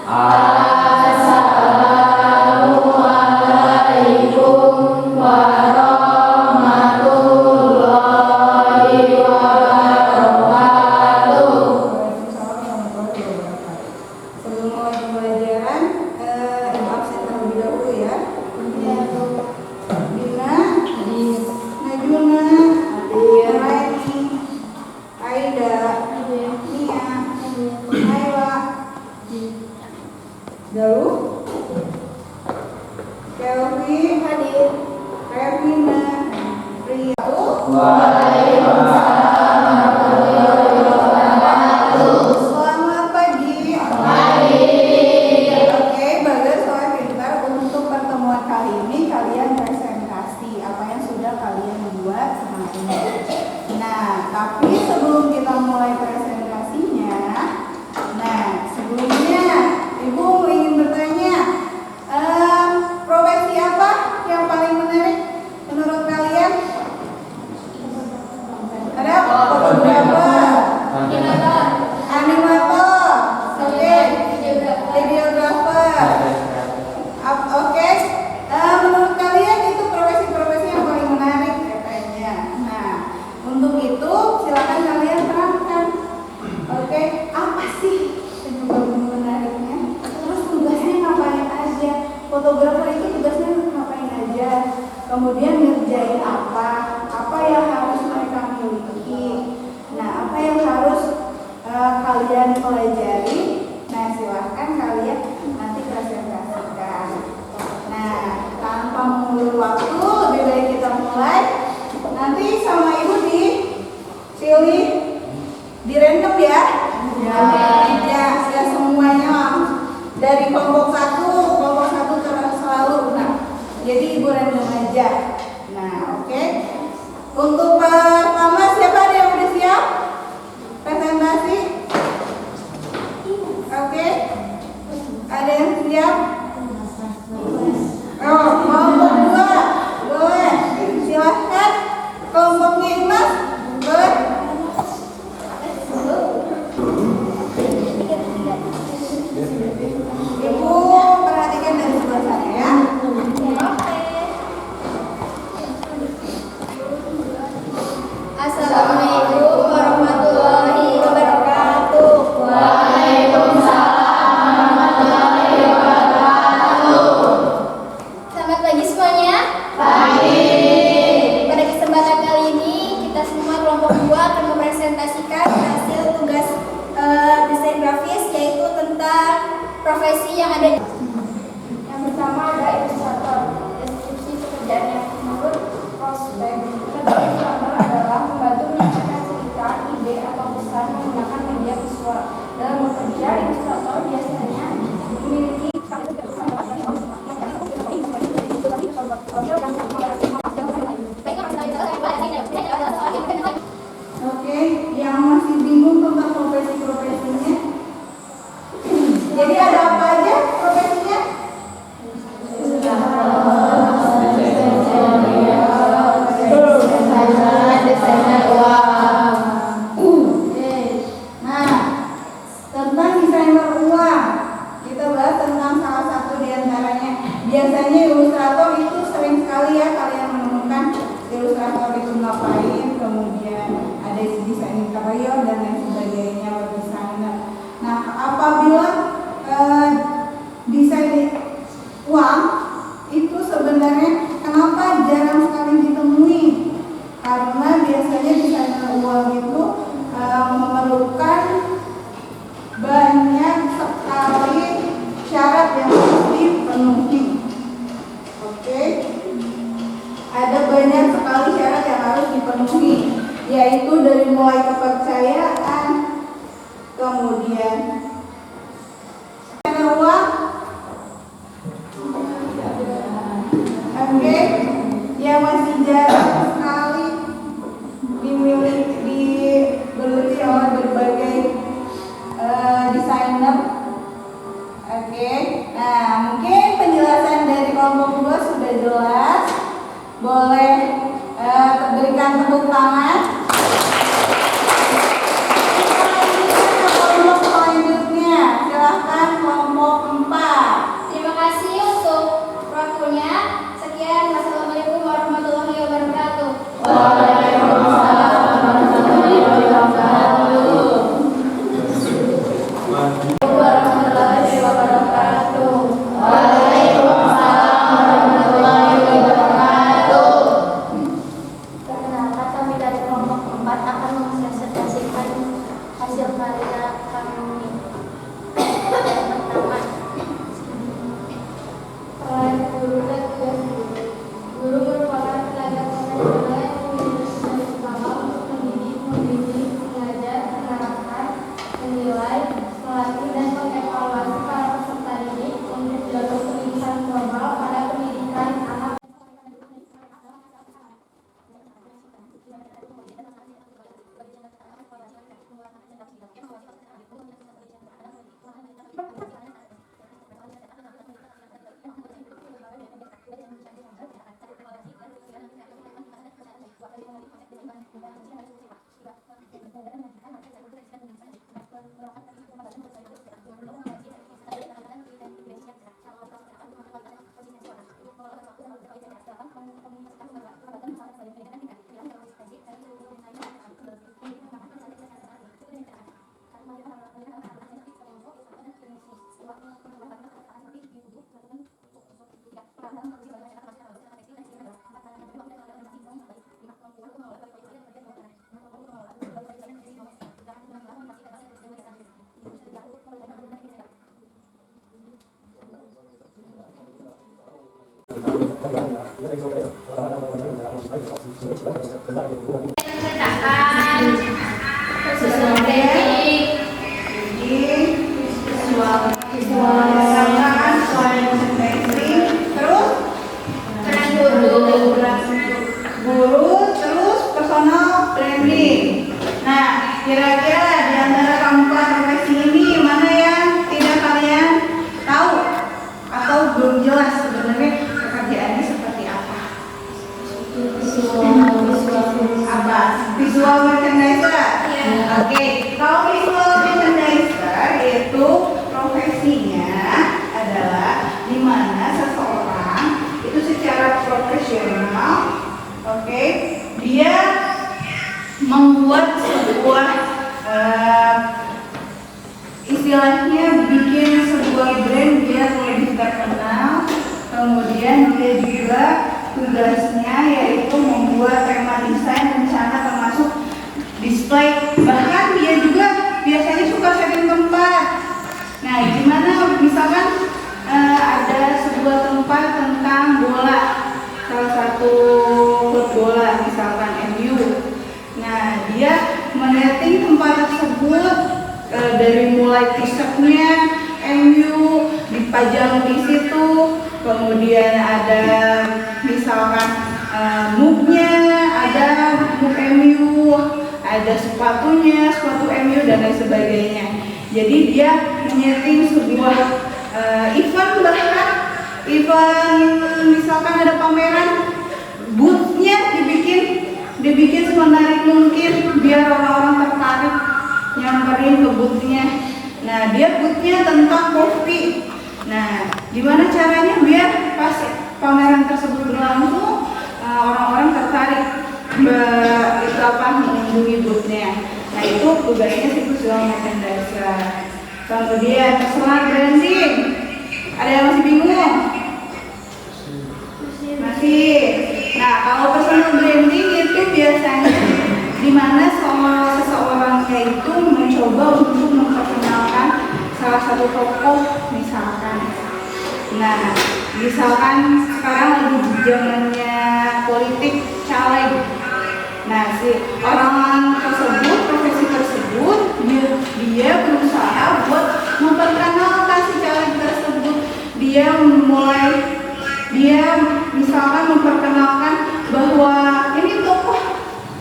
Assalamualaikum warahmatullahi wabarakatuh. Sebelum mulai pembelajaran, ibu absen terlebih dahulu ya. Dina, Najuna, Raini, Aida, Nia, Ayla, Dalu, Kelvi, Hadir, Revina, Ria. Waalaikumsalam warahmatullahi wabarakatuh. Selamat pagi. Pagi. Oke, Bagas soal pintar. Untuk pertemuan kali ini kalian presentasi apa yang sudah kalian buat kemarin. Nah, tapi sebelum kita mulai presentasinya, sebelumnya Ibu ingin bertanya, profesi apa yang paling menarik menurut kalian? Ada fotografer, animator, oke, videografer. Oke, menurut kalian itu profesi-profesi yang paling menarik katanya. Nah, untuk itu silakan kalian terangkan. Oke, apa sih yang paling menariknya? Terus tugasnya ngapain aja? Fotografer itu tugasnya ngapain aja? Kemudian ngerjain apa? Apa yang harus mereka miliki? Nah, apa yang harus kalian pelajari? Nah, silahkan kalian nanti presentasikan. Nah, tanpa mengulur waktu, lebih baik kita mulai. Nanti sama Ibu dipilih, di random ya. Ya semuanya dari kelompok satu terus selalu. Nah, jadi Ibu random aja. Nah, oke. Untuk pertama siapa ada yang udah siap? Presentasi? Oke. Ada yang siap? Oh, kelompok 2 boleh. Silahkan. Kelompoknya Imas boleh. Ibu perhatikan dari sebelah sana ya. Assalamualaikum warahmatullahi wabarakatuh. Waalaikumsalam warahmatullahi wabarakatuh. Selamat pagi semuanya. Pagi. Pada kesempatan kali ini kita semua kelompok 2 akan mempresentasikan hasil tugas desain grafis, yaitu tentang profesi yang ada. Yang pertama ada ilustrator. Deskripsi pekerjaannya menurut prospek. Pekerjaan ilustrator adalah membantu menyampaikan cerita, ide atau pesan menggunakan media visual. Dalam bekerja, ilustrator biasanya memiliki Oke, yang masih bingung tentang profesi-profesinya. Jadi ada apa aja profesinya? Desainer uang. Oke. Nah, tentang desainer uang, kita bahas tentang salah satu di antaranya. Biasanya ilustrator itu sering sekali ya kalian menemukan ilustrator itu ngapain, kemudian ada desain interior dan lain sebagainya, web designer. Nah, apabila desain uang itu sebenarnya kenapa jarang sekali ditemui? Karena biasanya desainer uang itu memerlukan banyak sekali syarat yang harus dipenuhi. Oke, ada banyak sekali syarat yang harus dipenuhi, yaitu dari mulai kepercayaan, kemudian desainer uang. Oke, yang masih jarang sekali dibeliti oleh berbagai desainer. Oke, nah mungkin penjelasan dari kelompok 2 sudah jelas. Boleh berikan tepuk tangan. Kita lanjutkan ke kelompok selanjutnya. Silahkan kelompok Visual basic, terus guru, terus personal branding. Nah, kira-kira di antara keempat profesi ini mana yang tidak kalian tahu atau belum jelas sebenarnya pekerjaannya seperti apa? Apa? Visual merchandiser. Oke, kalau visual merchandiser itu profesinya adalah di mana seseorang itu secara profesional, oke, dia membuat sebuah istilahnya bikin sebuah brand biar lebih terkenal. Kemudian dia juga tugasnya yaitu membuat tema desain, rencana termasuk display. Bahkan dia juga biasanya suka setting tempat. Nah, gimana misalkan ada sebuah tempat tentang bola, salah satu klub bola misalkan MU. Nah, dia meneting tempat tersebut dari mulai t-shirtnya MU dipajang di situ, kemudian ada misalkan mugnya, ada mug MU, ada sepatunya, sepatu MU dan lain sebagainya. Jadi dia menyeting sebuah event, bahkan event misalkan ada pameran, boothnya dibikin semenarik mungkin biar orang-orang tertarik nyamperin ke boothnya. Nah, dia boothnya tentang kopi. Nah, gimana caranya biar pas pameran tersebut berlangsung orang-orang tertarik mengunjungi boothnya. Nah, itu tugasnya si visual merchandiser. Kemudian personal branding. Ada yang masih bingung? Masih. Nah, kalau personal branding itu biasanya di mana seseorangnya itu mencoba untuk memperkenalkan salah satu tokoh misalkan. Nah, misalkan sekarang lagi zamannya politik caleg. Nah, si orang tersebut, profesi tersebut, dia berusaha buat memperkenalkan si caleg tersebut. Dia misalkan memperkenalkan bahwa ini tokoh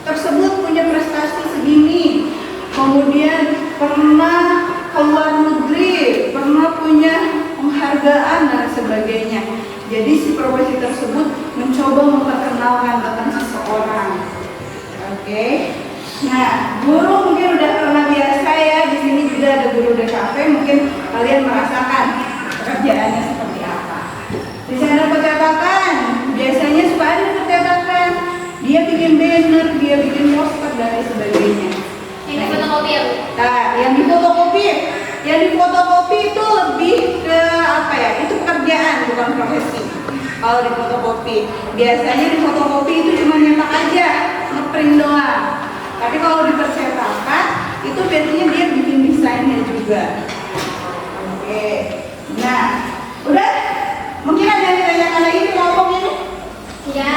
tersebut punya prestasi segini, kemudian pernah ke luar negeri, pernah punya penghargaan dan sebagainya. Jadi si profesi tersebut mencoba memperkenalkan tentang seseorang. Oke. Nah, guru mungkin udah pernah biasa ya, di sini juga ada guru DKV, mungkin kalian merasakan pekerjaannya seperti apa. Di sana percetakan, biasanya suka ada percetakan. Dia bikin banner, dia bikin poster dan lain sebagainya. Yang di fotokopi. Nah, yang di fotokopi itu lebih ke apa ya? Itu pekerjaan bukan profesi. Kalau di fotokopi, biasanya di fotokopi itu cuma nyetak aja, ngeprint doang. Tapi kalau di percetakan itu biasanya dia bikin desainnya juga. Oke. Nah, udah? Mungkin ada yang ditanyakan lagi di kelompok ini? Ya.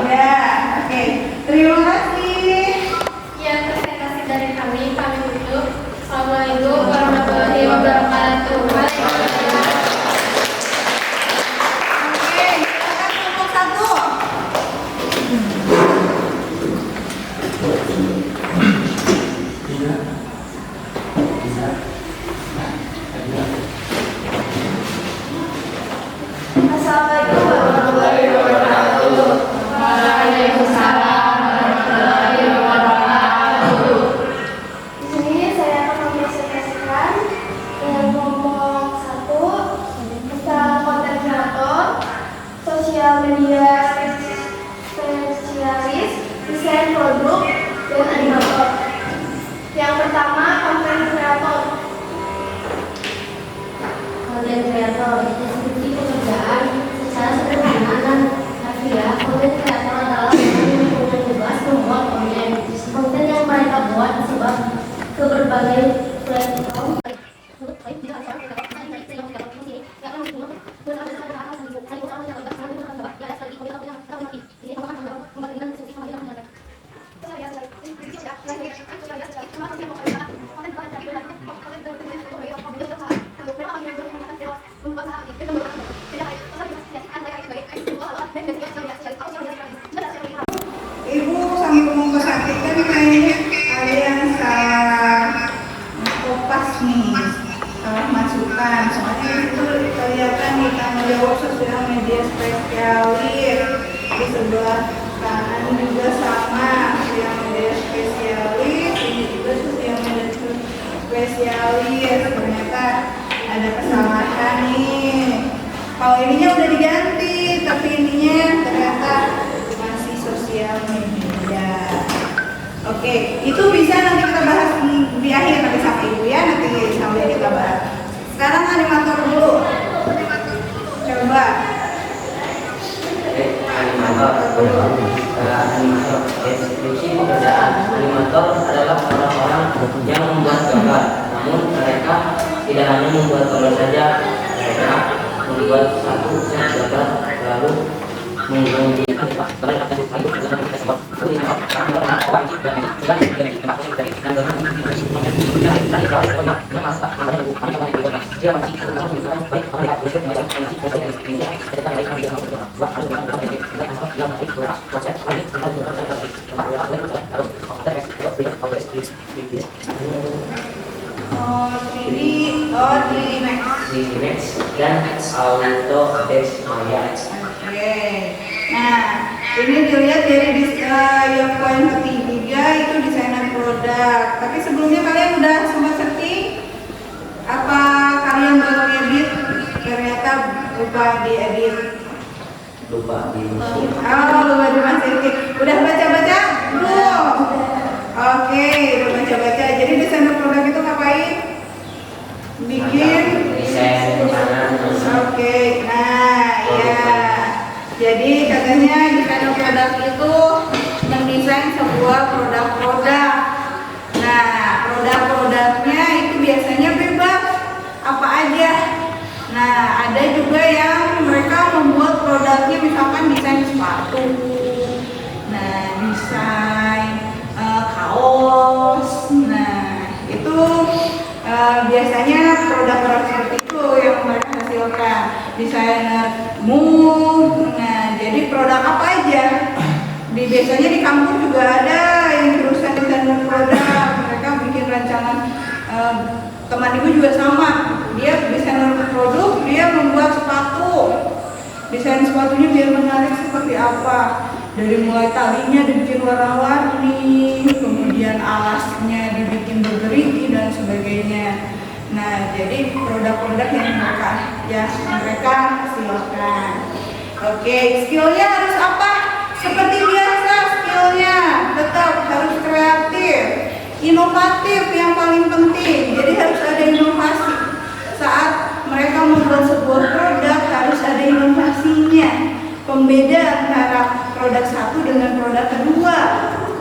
Ya. Oke. Terima kasih. Ya, presentasi dari kami tutup. Assalamualaikum warahmatullahi wabarakatuh. Waalaikumsalam. Oke, silakan kelompok satu. Assalamualaikum warahmatullahi wabarakatuh. Waalaikumsalam warahmatullahi wabarakatuh. Di sini saya akan mempresentasikan kelompok 1 tentang konten kreator, sosial media spesialis, desain produk, dan animator. Yang pertama, konten kreator. Konten kreator deskripsi pekerjaan secara sederhana dan harfiah. Konten kreator adalah orang yang punya tugas membuat konten. Konten yang mereka buat disebar ke berbagai platform. kalian salah kopas nih, salah masukan. Soalnya itu kelihatan nih tanggung jawab sosial media spesialis, di sebelah kanan juga sama sosial media spesialis, ini juga sosial media spesialis. Ternyata ada kesalahan nih. Kalau ininya udah diganti, tapi ininya ternyata masih sosial media. Oke, itu bisa nanti kita bahas di akhir, nanti sama ibu ya, nanti sambil kita bahas. Sekarang animator dulu. Coba. Animator, deskripsi pekerjaan animator adalah orang-orang yang membuat gambar. Namun mereka tidak hanya membuat gambar saja, mereka membuat satu set gambar lalu menggabungkan Max dan Autodesk Maya. Oke. Nah, ini dilihat dari yang poin ketiga itu desainer produk. Tapi sebelumnya kalian udah sempat searching? Apa kalian baru edit? Ternyata lupa diedit. Lupa dimasukin. Oh, lupa dimasukin. Udah baca-baca? Belum. Oke, udah baca-baca. Jadi desainer produk itu ngapain? Bikin desain pesanan. Oke, nah ya. Jadi katanya desainer produk itu mendesain sebuah produk-produk. Nah, produk-produknya itu biasanya bebas apa aja. Nah, ada juga yang mereka membuat produknya misalkan desain sepatu. Nah, desain kaos. Nah, itu biasanya produk-produk seperti itu yang mereka hasilkan. Desainer mood. Nah, jadi produk apa aja? Biasanya di kampus juga ada yang jurusan desainer produk. Mereka bikin rancangan. Teman ibu juga sama. Dia desainer produk, dia membuat sepatu. Desain sepatunya biar menarik seperti apa? Dari mulai talinya dibikin warna-warni, kemudian alasnya dibikin bergerigi dan sebagainya. Nah, jadi produk-produk yang mereka hasilkan. Oke, skillnya harus apa? Seperti biasa skillnya tetap harus kreatif, inovatif yang paling penting. Jadi harus ada inovasi. Saat mereka membuat sebuah produk harus ada inovasinya. Pembeda antara produk satu dengan produk kedua.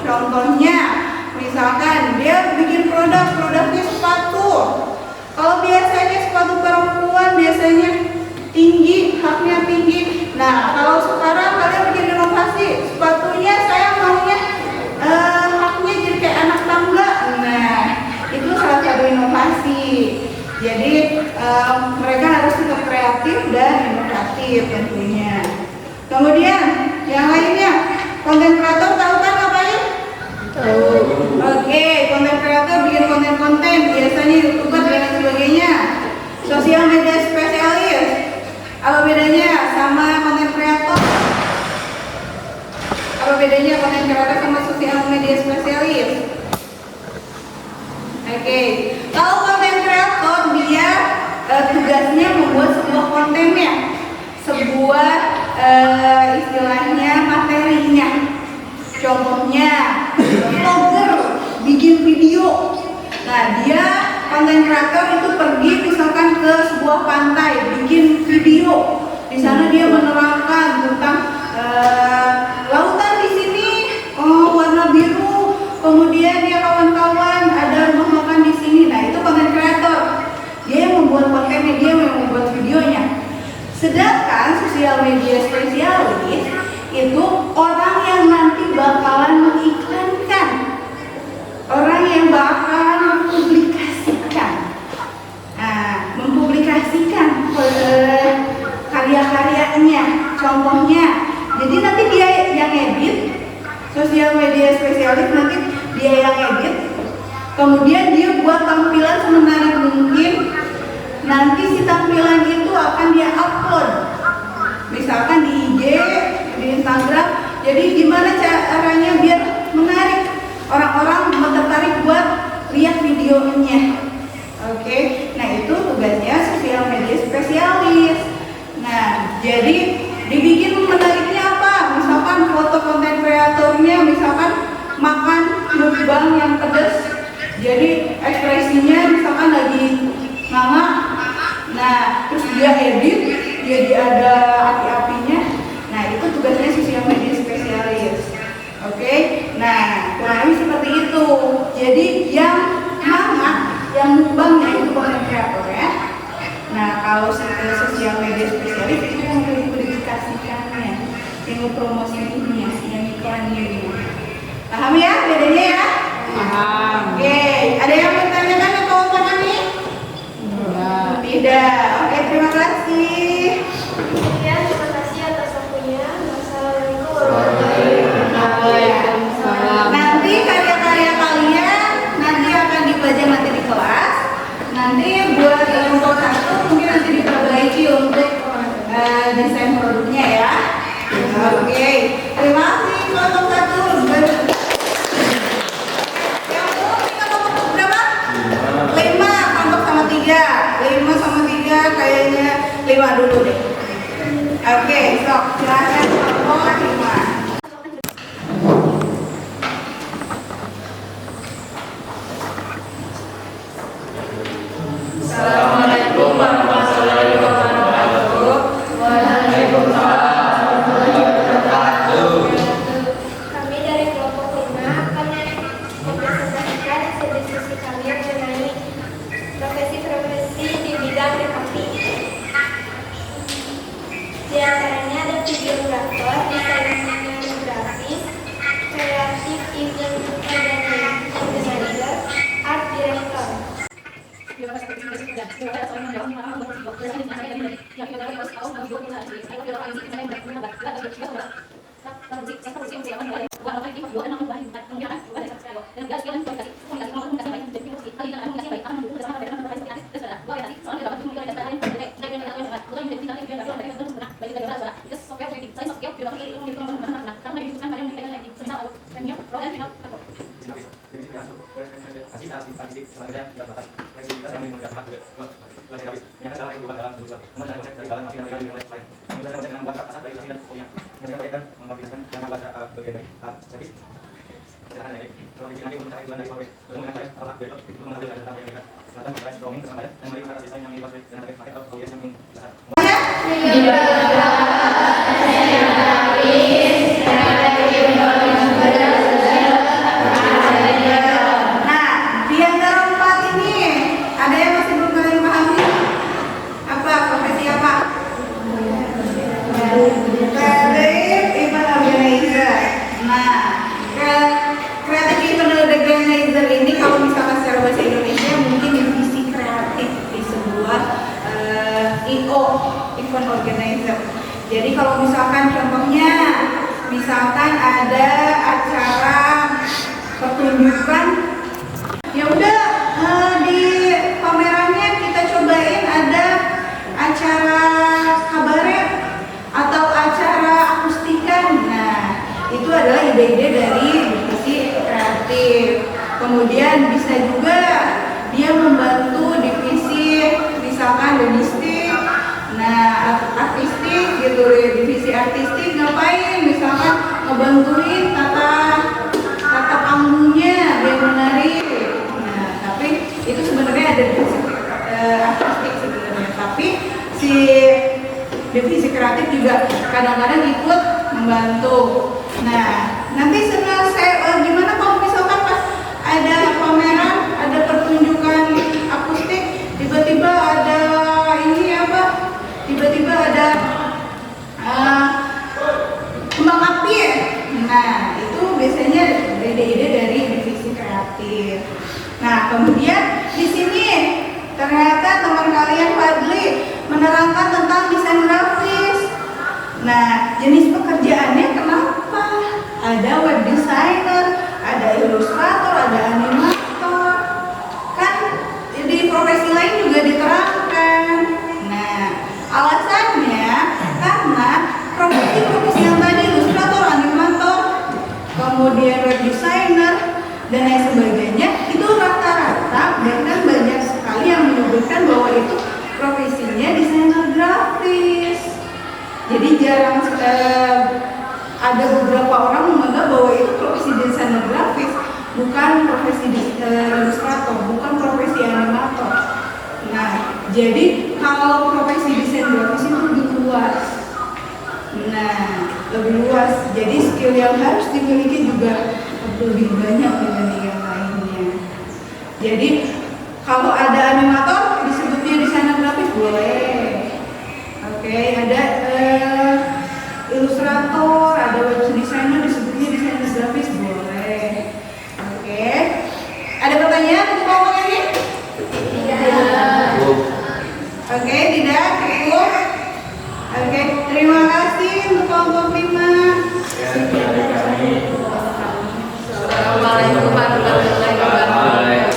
Contohnya, misalkan dia bikin produknya sepatu. Kalau biasanya sepatu perempuan biasanya tinggi, haknya tinggi. Nah, kalau sekarang kalian bikin inovasi, sepatunya saya maunya haknya jadi kayak anak tangga. Nah, itu salah satu inovasi. Jadi mereka harus tetap kreatif dan inovatif tentunya. Kemudian yang lainnya, konten kreator tahu kan ngapain? Oke, konten kreator bikin konten-konten, biasanya YouTuber dan sebagainya. Sosial media spesialis, apa bedanya sama konten kreator? Apa bedanya konten kreator sama sosial media spesialis? Oke, kalau konten kreator dia tugasnya membuat sebuah kontennya, sebuah istilahnya materinya. Contohnya vlogger bikin video. Nah, dia konten kreator itu pergi misalkan ke sebuah pantai bikin video. Di sana dia menerangkan tentang lautan di sini warna biru. Kemudian ya kawan-kawan ada rumah makan di sini. Nah, itu konten kreator. Dia yang membuat kontennya, dia yang membuat videonya. Sedangkan sosial media spesialis itu orang yang nanti bakalan mengiklankan, orang yang bakalan mempublikasikan, karya-karyanya, contohnya. Jadi nanti dia yang edit, sosial media spesialis nanti dia dia yang edit, kemudian dia buat tampilan semenarik mungkin. Nanti si tampilan itu akan dia upload, misalkan di IG, di Instagram. Jadi gimana caranya biar menarik orang-orang tertarik buat lihat videonya. Oke, nah itu tugasnya sosial media spesialis. Nah, jadi dibikin menariknya apa? Misalkan foto konten kreatornya, misalkan makan mukbang yang pedas, jadi ekspresinya misalkan lagi nganga. Nah, terus dia edit, jadi ada api-apinya. Nah, itu tugasnya sosial media spesialis. Oke, nah kurang lebih seperti itu. Jadi yang nganga, yang mukbangnya itu konten kreator ya. Nah, kalau sosial media spesialis itu yang publikasikannya, yang promosinya, yang iklannya. Paham ya bedanya ya? Paham. Oke, ada yang mau tanyakan atau apa nih? Tidak. Oke, terima kasih. Sekian, terima kasih atas waktunya. Wassalamualaikum warahmatullahi Waalaikumsalam. Nanti karya-karya kalian nanti akan dibaca nanti di kelas. Nanti buat kelompok satu mungkin nanti diperbaiki untuk desain produknya ya. Oke, terima kasih kelompok satu. Yang umum kita kelompok berapa? 5 kelompok sama 3. 5 sama 3 kayaknya 5 dulu deh. Oke, sok silakan kelompok 5. Assalamualaikum warahmatullahi wabarakatuh. Kami dari kelompok 5 akan mempresentasikan hasil diskusi kami mengenai profesi-profesi di bidang marketing. Di antaranya ada videografer, desainer grafis, kreatif event organizer, art director. Nah, di antara 4 ini ada yang masih belum kalian pahami? Apa profesi apa? Creative event organizer. Nah, creative event organizer ini kalau misalkan secara bahasa Indonesia mungkin divisi kreatif di sebuah IO, event organizer. Jadi kalau misalkan contohnya, misalkan ada acara pertunjukan, ya udah di pamerannya kita cobain ada acara kabaret atau acara akustikan. Nah, itu adalah ide-ide dari divisi kreatif. Kemudian bisa juga dia membantu divisi misalkan logistik, nah artistik gitu, divisi artistik ngapain? Misalkan ngebantuin tata panggungnya biar menarik. Nah, tapi itu sebenarnya ada divisi artistik sebenarnya, tapi si divisi kreatif juga kadang-kadang ikut membantu. Nah, nanti selesai gimana kalau misalkan pas ada pameran, ada pertunjukan akustik, tiba-tiba ada ini apa? Tiba-tiba ada kembang api ya? Nah, itu biasanya ide-ide dari divisi kreatif. Nah, kemudian di sini ternyata teman kalian Fadli menerangkan tentang desain grafis. Nah, jenis pekerjaannya kenapa? Ada web designer, ada ilustrator, Alasannya karena profesi-profesi yang tadi, ilustrator, animator, kemudian web designer dan lain sebagainya, itu rata-rata bahkan banyak sekali yang menyebutkan bahwa itu profesinya desainer grafis. Jadi jarang ada beberapa orang menganggap bahwa itu profesi desainer grafis, bukan profesi ilustrator, bukan profesi animator. Nah, jadi kalau profesi desain grafis itu lebih luas. Nah, lebih luas. Jadi skill yang harus dimiliki juga lebih banyak dibanding yang lainnya. Jadi kalau ada animator disebutnya desainer grafis boleh. Oke, ada ilustrator, ada web designer disebutnya desainer grafis boleh. Oke. Ada pertanyaan untuk kelompok ini? Oke, tidak cukup. Oke, terima kasih untuk kelompok 5. Assalamualaikum warahmatullahi wabarakatuh.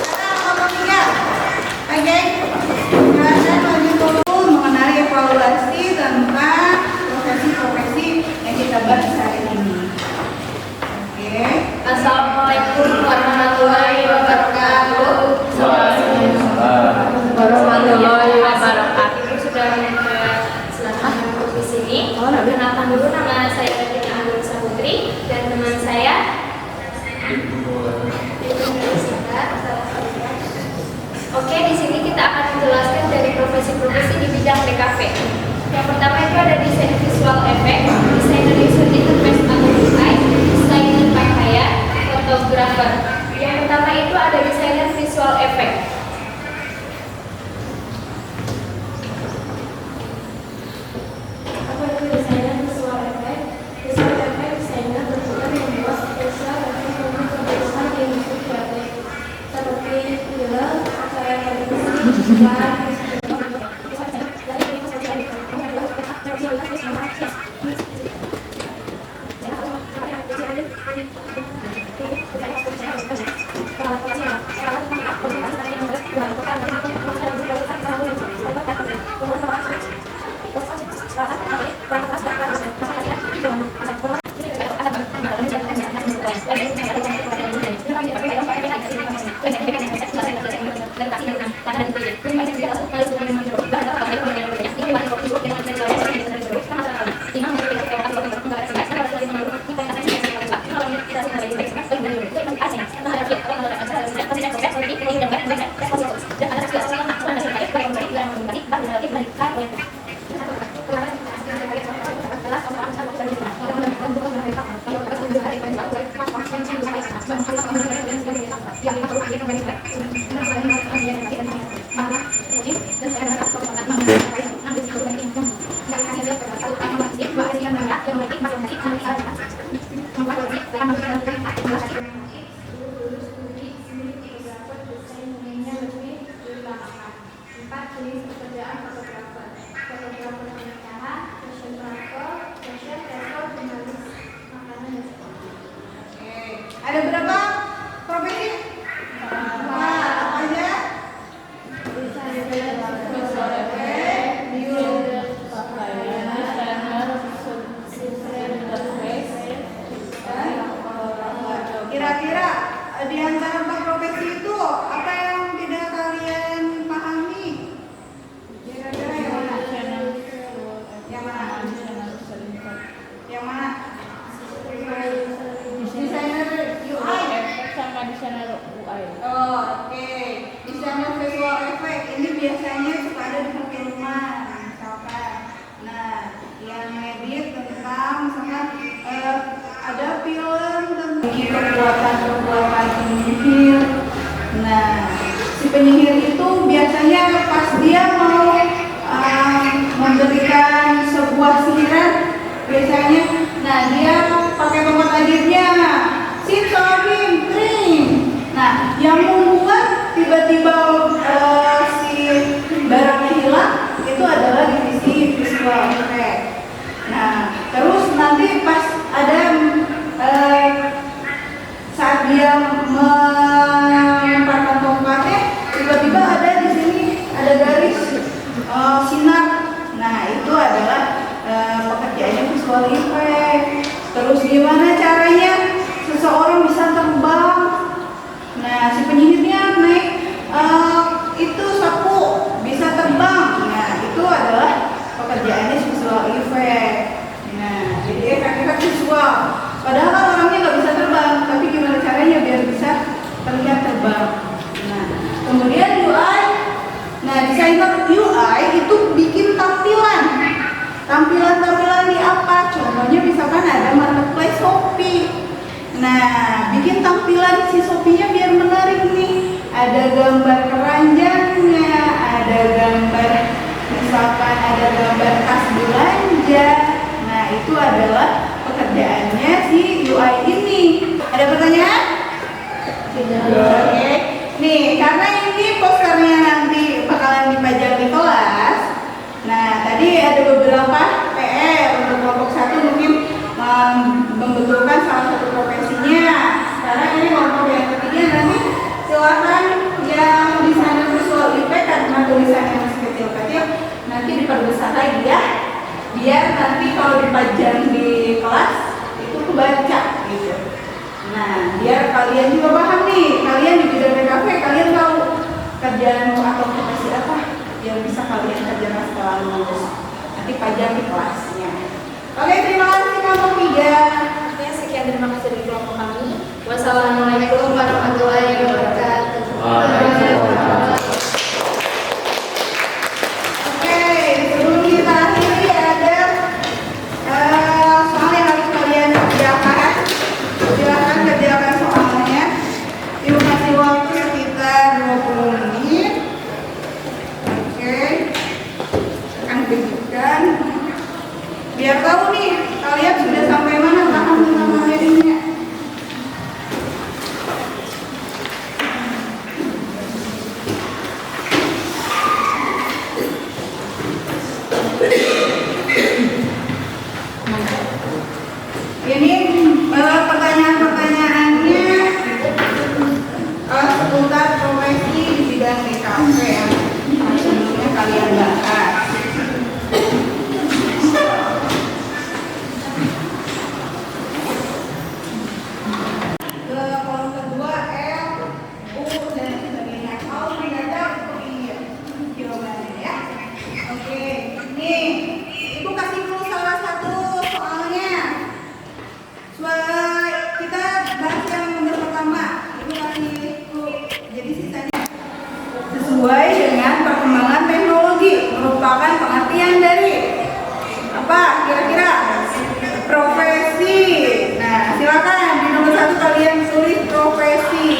Kelompok 3. Oke. Kita lanjut dulu mengenai evaluasi tentang profesi-profesi yang kita bahas hari ini. Oke. Assalamualaikum warahmatullahi wabarakatuh. Warahmatullahi wabarakatuh. Sudah silakan duduk di sini. Perkenalkan dulu, nama saya Tina Anggun Samudri dan teman saya. Oke, di sini kita akan menjelaskan dari profesi-profesi di bidang DKV. Yang pertama itu ada desain visual effect, desainer user interface atau UI, desainer pakaian, fotografer. Yang pertama itu ada desainer visual effect. Apa itu desainer visual effect? Visual effect desainer bertugas membuat spesial efek untuk kebutuhan di industri kreatif seperti film, acara televisi, dan Ada berapa profesi? Apa aja? Kira-kira di antara 4 profesi itu apa yang tidak kalian pahami? Kira-kira yang mana? Yang mana? Yang mana? Desainer UI Sama desainer UI. Oh, oke. Desainer visual effect ini biasanya suka ada di perfilman, misalkan. Nah, yang ngedit tentang misalkan ada film tentang perbuatan penyihir. Nah, si penyihir itu biasanya pas dia mau memberikan sebuah sihiran, biasanya, nah dia pakai tongkat ajaibnya. Sitorin kering. Nah, yang membuat tiba-tiba si barangnya hilang itu adalah divisi visual effect. Nah, terus nanti pas ada saat dia melemparkan tongkatnya, tiba-tiba ada di sini dalam UI itu bikin tampilan. Tampilan di apa? Contohnya misalkan ada marketplace Shopee. Nah, bikin tampilan si Shopee-nya biar menarik nih. Ada gambar keranjangnya, ada gambar misalkan ada gambar tas belanja. Nah, itu adalah pekerjaannya si UI ini. Ada pertanyaan? Oke. Nih, karena ini posternya nanti bakalan dipajang di kelas. Nah, tadi ada beberapa PR untuk kelompok 1 mungkin membetulkan salah satu profesinya. Sekarang ini kelompok yang ketiga nanti silakan yang desainer visual effect karena tulisannya masih kecil-kecil nanti diperbesar lagi ya. Biar nanti kalau dipajang di kelas itu kebaca gitu. Nah, biar kalian juga paham nih, kalian di bidang TKP kalian tahu kerjaan atau profesi apa yang bisa kalian kerjakan setelah lulus. Nanti pajang di kelasnya. Oke, terima kasih kelompok 3. Oke, sekian terima kasih dari kelompok kami. Wassalamualaikum warahmatullahi wabarakatuh. Oke, sebelum kita akhiri ada soal yang harus kalian kerjakan. Silakan kerjakan soalnya. Ibu kasih waktu sekitar 20 menit. Oke, akan tunjukkan. Biar tahu nih kalian sudah sampai mana paham tentang materinya. Ini pertanyaan-pertanyaannya seputar profesi di bidang TKP yang sebelumnya kalian bahas. Ke kolom kedua L, U dan sebagainya. Kalau tidak tahu iya jawabannya ya. Oke, nih ibu kasih dulu salah satu soalnya. Kita bahas yang nomor pertama. Ibu kasih dulu. Jadi sisanya sesuai dengan perkembangan teknologi merupakan pengertian dari apa kira-kira profesi. Nah, silakan di nomor 1 kalian tulis profesi.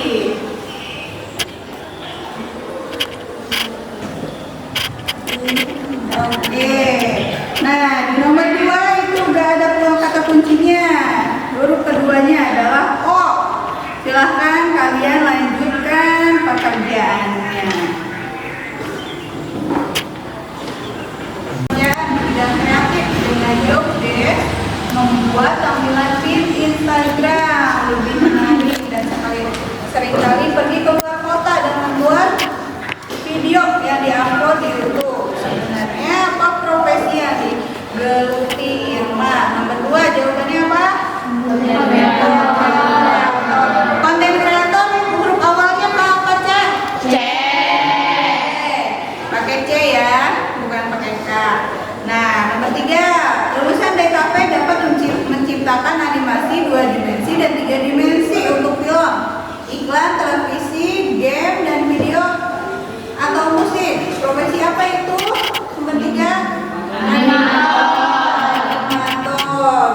Oke. Nah, di nomor 2 itu udah ada kata kuncinya. Huruf keduanya adalah O. Silahkan kalian lanjutkan pekerjaannya. Ya, di bidang kreatif dengan job desk membuat tampilan feed Instagram lebih menarik dan seringkali pergi ke luar kota dan membuat video yang diupload di YouTube. Sebenarnya apa profesi yang digeluti Irma? Nomor 2 jawabannya apa? Konten kreator huruf awalnya apa C? C. Pakai C ya, bukan pakai K. Nah, nomor 3 lulusan DKP dapat menciptakan animasi 2 dimensi dan 3 dimensi untuk film, iklan, televisi, game, dan video atau musik. Profesi apa itu? Nomor 3 animator,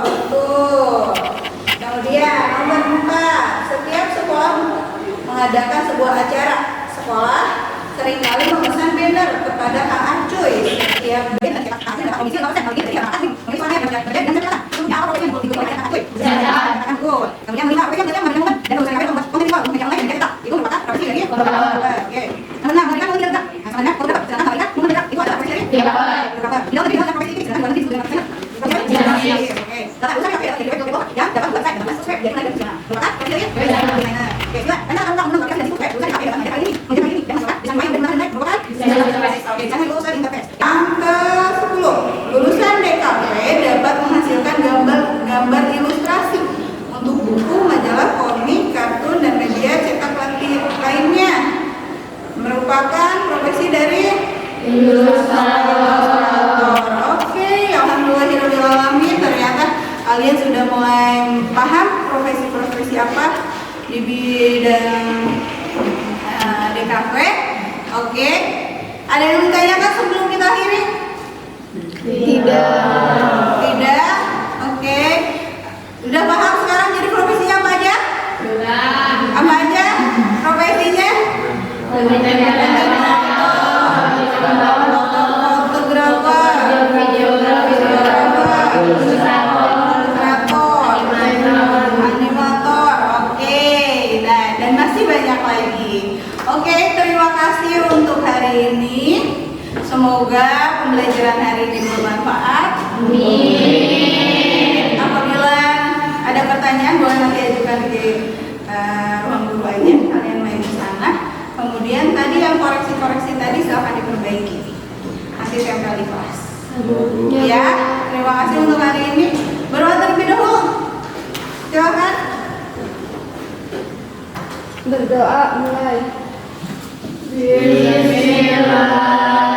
betul. Kemudian nomor 4 setiap sekolah mengadakan sebuah acara sekolah seringkali memesan banner kepada Kang Acuy. Setiap banner Angka 10. Lulusan DKP dapat menghasilkan gambar ilustrasi untuk buku, majalah, komik, kartun, dan media cetak lainnya. Merupakan profesi dari ilustrator. Oke, alhamdulillahirobbilalamin. Ternyata kalian sudah mulai paham profesi-profesi apa di bidang DKP. Oke. Ada yang ditanyakan sebelum kita akhiri? Tidak. Oke. Udah paham sekarang jadi profesinya apa aja? Apa aja profesinya? Animator, oke. Nah, dan masih banyak lagi. Oke, terima kasih untuk hari ini. Semoga pembelajaran hari ini bermanfaat. Apabila ada pertanyaan, boleh nanti ajukan di ruang guru aja. Kalian main di sana. Kemudian tadi yang koreksi-koreksi tadi silahkan diperbaiki. Nanti tempel di kelas. Ya, terima kasih untuk hari ini. Berdoa terlebih dahulu. Silakan. Berdoa mulai. Bismillah.